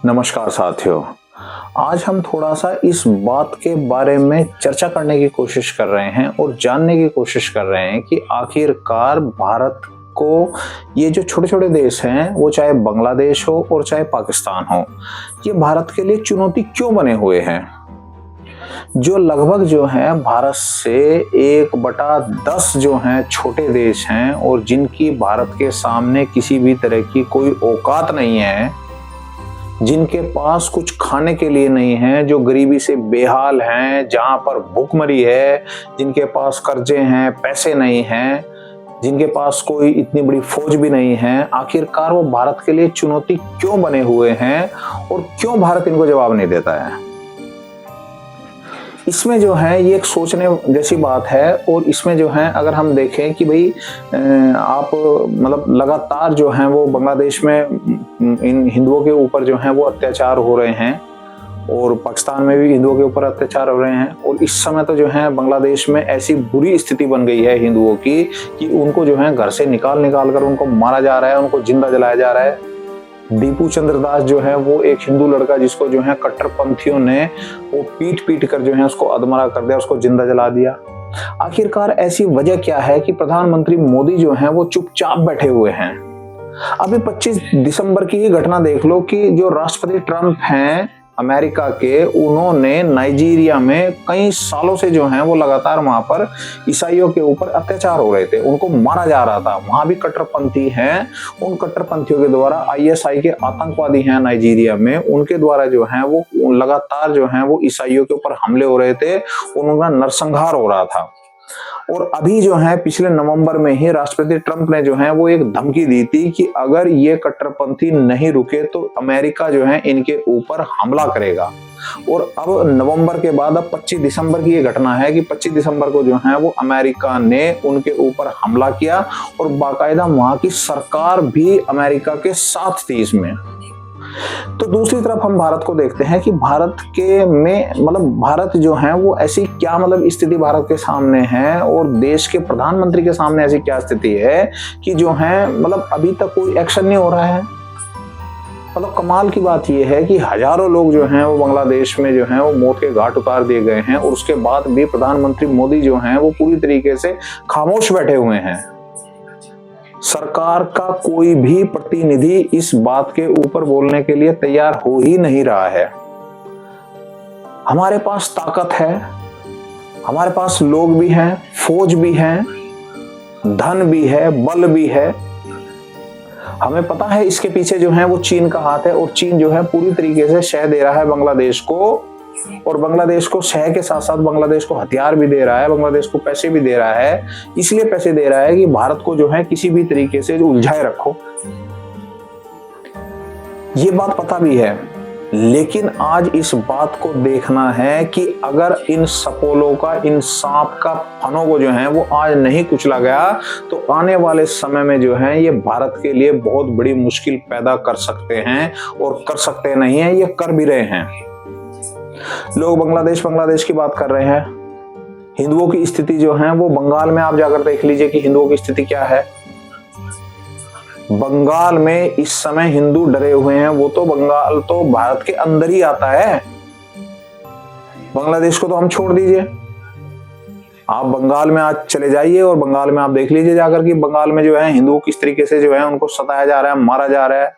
नमस्कार साथियों। आज हम थोड़ा सा इस बात के बारे में चर्चा करने की कोशिश कर रहे हैं और जानने की कोशिश कर रहे हैं कि आखिरकार भारत को ये जो छोटे छोटे देश हैं, वो चाहे बांग्लादेश हो और चाहे पाकिस्तान हो, ये भारत के लिए चुनौती क्यों बने हुए हैं। जो लगभग जो है भारत से 1/10 जो हैं छोटे देश हैं और जिनकी भारत के सामने किसी भी तरह की कोई औकात नहीं है, जिनके पास कुछ खाने के लिए नहीं है, जो गरीबी से बेहाल हैं, जहां पर भूखमरी है, जिनके पास कर्जे हैं, पैसे नहीं हैं, जिनके पास कोई इतनी बड़ी फौज भी नहीं है, आखिरकार वो भारत के लिए चुनौती क्यों बने हुए हैं और क्यों भारत इनको जवाब नहीं देता है। इसमें जो है ये एक सोचने जैसी बात है। और इसमें जो है अगर हम देखें कि भाई आप मतलब लगातार जो है वो बांग्लादेश में इन हिंदुओं के ऊपर जो है वो अत्याचार हो रहे हैं और पाकिस्तान में भी हिंदुओं के ऊपर अत्याचार हो रहे हैं। और इस समय तो जो है बांग्लादेश में ऐसी बुरी स्थिति बन गई है हिंदुओं की कि उनको जो है घर से निकाल कर उनको मारा जा रहा है, उनको जिंदा जलाया जा रहा है। दीपू चंद्र दास जो है वो एक हिंदू लड़का जिसको जो है कट्टरपंथियों ने वो पीट कर जो है उसको अधमरा कर दिया, उसको जिंदा जला दिया। आखिरकार ऐसी वजह क्या है कि प्रधानमंत्री मोदी जो है वो चुपचाप बैठे हुए हैं। अभी 25 दिसंबर की ही घटना देख लो कि जो राष्ट्रपति ट्रंप हैं अमेरिका के, उन्होंने नाइजीरिया में कई सालों से जो है वो लगातार वहां पर ईसाइयों के ऊपर अत्याचार हो रहे थे, उनको मारा जा रहा था। वहां भी कट्टरपंथी हैं, उन कट्टरपंथियों के द्वारा आईएसआई के आतंकवादी हैं नाइजीरिया में, उनके द्वारा जो है वो लगातार जो है वो ईसाइयों के ऊपर हमले हो रहे थे, उनका नरसंहार हो रहा था। और अभी जो है पिछले नवंबर में ही राष्ट्रपति ट्रंप ने जो है वो एक धमकी दी थी कि अगर ये कट्टरपंथी नहीं रुके तो अमेरिका जो है इनके ऊपर हमला करेगा। और अब नवंबर के बाद अब 25 दिसंबर की ये घटना है कि 25 दिसंबर को जो है वो अमेरिका ने उनके ऊपर हमला किया और बाकायदा वहां की सरकार भी अमेरिका के साथ थी इसमें। तो दूसरी तरफ हम भारत को देखते हैं कि भारत के में मतलब भारत जो है वो ऐसी क्या मतलब स्थिति भारत के सामने है और देश के प्रधानमंत्री के सामने ऐसी क्या स्थिति है कि जो है मतलब अभी तक कोई एक्शन नहीं हो रहा है। मतलब कमाल की बात यह है कि हजारों लोग जो हैं वो बांग्लादेश में जो हैं वो मौत के घाट उतार दिए गए हैं और उसके बाद भी प्रधानमंत्री मोदी जो हैं वो पूरी तरीके से खामोश बैठे हुए हैं। सरकार का कोई भी प्रतिनिधि इस बात के ऊपर बोलने के लिए तैयार हो ही नहीं रहा है। हमारे पास ताकत है, हमारे पास लोग भी हैं, फौज भी है, धन भी है, बल भी है। हमें पता है इसके पीछे जो है वो चीन का हाथ है और चीन जो है पूरी तरीके से शह दे रहा है बांग्लादेश को, और बांग्लादेश को शह के साथ साथ बांग्लादेश को हथियार भी दे रहा है, बांग्लादेश को पैसे भी दे रहा है। इसलिए पैसे दे रहा है कि भारत को जो है किसी भी तरीके से जो उलझाए रखो। ये बात पता भी है, लेकिन आज इस बात को देखना है कि अगर इन सपोलों का, इन सांप का फनों को जो है वो आज नहीं कुचला गया तो आने वाले समय में जो है ये भारत के लिए बहुत बड़ी मुश्किल पैदा कर सकते हैं। और कर सकते नहीं है, ये कर भी रहे हैं। लोग बांग्लादेश की बात कर रहे हैं। हिंदुओं की स्थिति जो है वो बंगाल में आप जाकर देख लीजिए कि हिंदुओं की स्थिति क्या है। बंगाल में इस समय हिंदू डरे हुए हैं। वो तो बंगाल तो भारत के अंदर ही आता है, बांग्लादेश को तो हम छोड़ दीजिए। आप बंगाल में आज चले जाइए और बंगाल में आप देख लीजिए जाकर कि बंगाल में जो है हिंदुओं किस तरीके से जो है उनको सताया जा रहा है, मारा जा रहा है।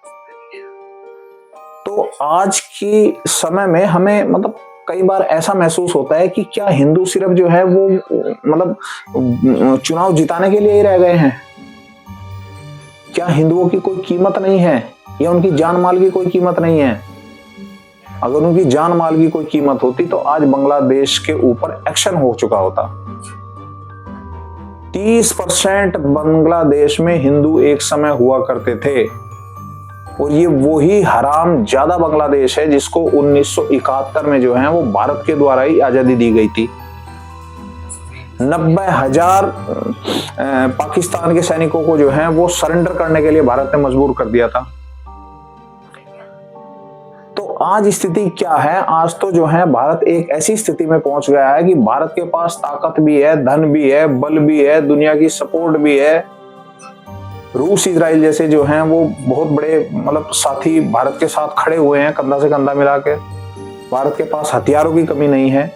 तो आज की समय में हमें मतलब कई बार ऐसा महसूस होता है कि क्या हिंदू सिर्फ जो है वो मतलब चुनाव जिताने के लिए ही रह गए हैं? क्या हिंदुओं की कोई कीमत नहीं है या उनकी जान माल की कोई कीमत नहीं है? अगर उनकी जान माल की कोई कीमत होती तो आज बांग्लादेश के ऊपर एक्शन हो चुका होता। 30% बांग्लादेश में हिंदू एक समय हुआ करते थे और ये वही हराम ज्यादा बांग्लादेश है जिसको 1971 में जो है वो भारत के द्वारा ही आजादी दी गई थी। 90,000 पाकिस्तान के सैनिकों को जो है वो सरेंडर करने के लिए भारत ने मजबूर कर दिया था। तो आज स्थिति क्या है? आज तो जो है भारत एक ऐसी स्थिति में पहुंच गया है कि भारत के पास ताकत भी है, धन भी है, बल भी है, दुनिया की सपोर्ट भी है, रूस इजराइल जैसे जो हैं वो बहुत बड़े मतलब साथी भारत के साथ खड़े हुए हैं कंधा से कंधा मिला के। भारत के पास हथियारों की कमी नहीं है,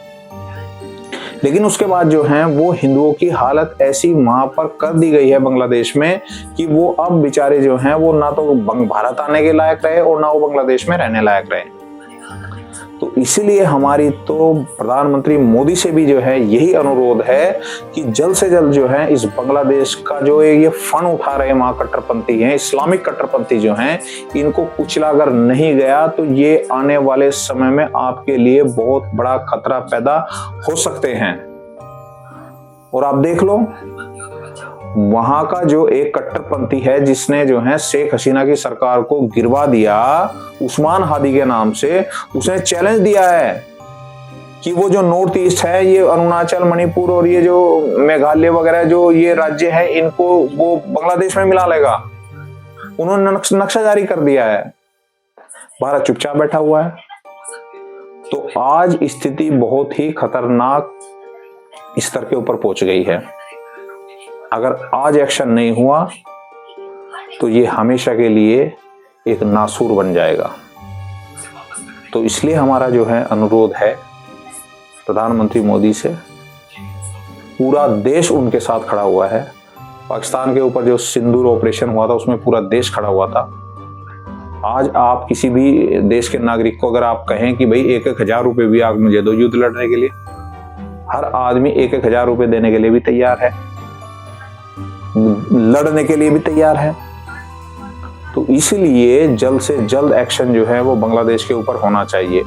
लेकिन उसके बाद जो है वो हिंदुओं की हालत ऐसी वहां पर कर दी गई है बांग्लादेश में कि वो अब बेचारे जो हैं वो ना तो भारत आने के लायक रहे और ना वो बांग्लादेश में रहने लायक रहे। तो इसीलिए हमारी तो प्रधानमंत्री मोदी से भी जो है यही अनुरोध है कि जल्द से जल्द जो है इस बांग्लादेश का जो ये फन उठा रहे वहां कट्टरपंथी हैं, इस्लामिक कट्टरपंथी जो हैं, इनको कुचला अगर नहीं गया तो ये आने वाले समय में आपके लिए बहुत बड़ा खतरा पैदा हो सकते हैं। और आप देख लो वहां का जो एक कट्टरपंथी है जिसने जो है शेख हसीना की सरकार को गिरवा दिया उस्मान हादी के नाम से, उसने चैलेंज दिया है कि वो जो नॉर्थ ईस्ट है, ये अरुणाचल, मणिपुर और ये जो मेघालय वगैरह जो ये राज्य है, इनको वो बांग्लादेश में मिला लेगा। उन्होंने नक्शा जारी कर दिया है। भारत चुपचाप बैठा हुआ है। तो आज स्थिति बहुत ही खतरनाक स्तर के ऊपर पहुंच गई है। अगर आज एक्शन नहीं हुआ तो ये हमेशा के लिए एक नासूर बन जाएगा। तो इसलिए हमारा जो है अनुरोध है प्रधानमंत्री मोदी से, पूरा देश उनके साथ खड़ा हुआ है। पाकिस्तान के ऊपर जो सिंदूर ऑपरेशन हुआ था उसमें पूरा देश खड़ा हुआ था। आज आप किसी भी देश के नागरिक को अगर आप कहें कि भाई 1,000 रुपए भी आप मुझे दो युद्ध लड़ने के लिए, हर आदमी 1,000 रुपए देने के लिए भी तैयार है, लड़ने के लिए भी तैयार है। तो इसलिए जल्द से जल्द एक्शन जो है वो बांग्लादेश के ऊपर होना चाहिए।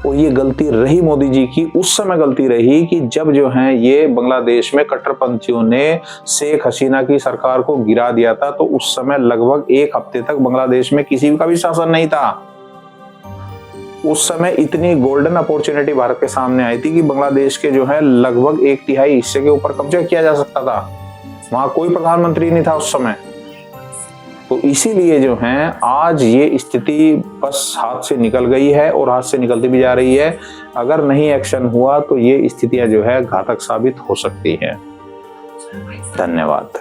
और ये गलती रही मोदी जी की, उस समय गलती रही कि जब जो है ये बांग्लादेश में कट्टरपंथियों ने शेख हसीना की सरकार को गिरा दिया था। तो उस समय लगभग 1 हफ्ते तक बांग्लादेश में किसी का भी शासन नहीं था। उस समय इतनी गोल्डन अपॉर्चुनिटी भारत के सामने आई थी कि बांग्लादेश के जो है लगभग 1/3 हिस्से के ऊपर कब्जा किया जा सकता था। वहां कोई प्रधानमंत्री नहीं था उस समय। तो इसीलिए जो है आज ये स्थिति बस हाथ से निकल गई है और हाथ से निकलती भी जा रही है। अगर नहीं एक्शन हुआ तो ये स्थितियां जो है घातक साबित हो सकती हैं। धन्यवाद।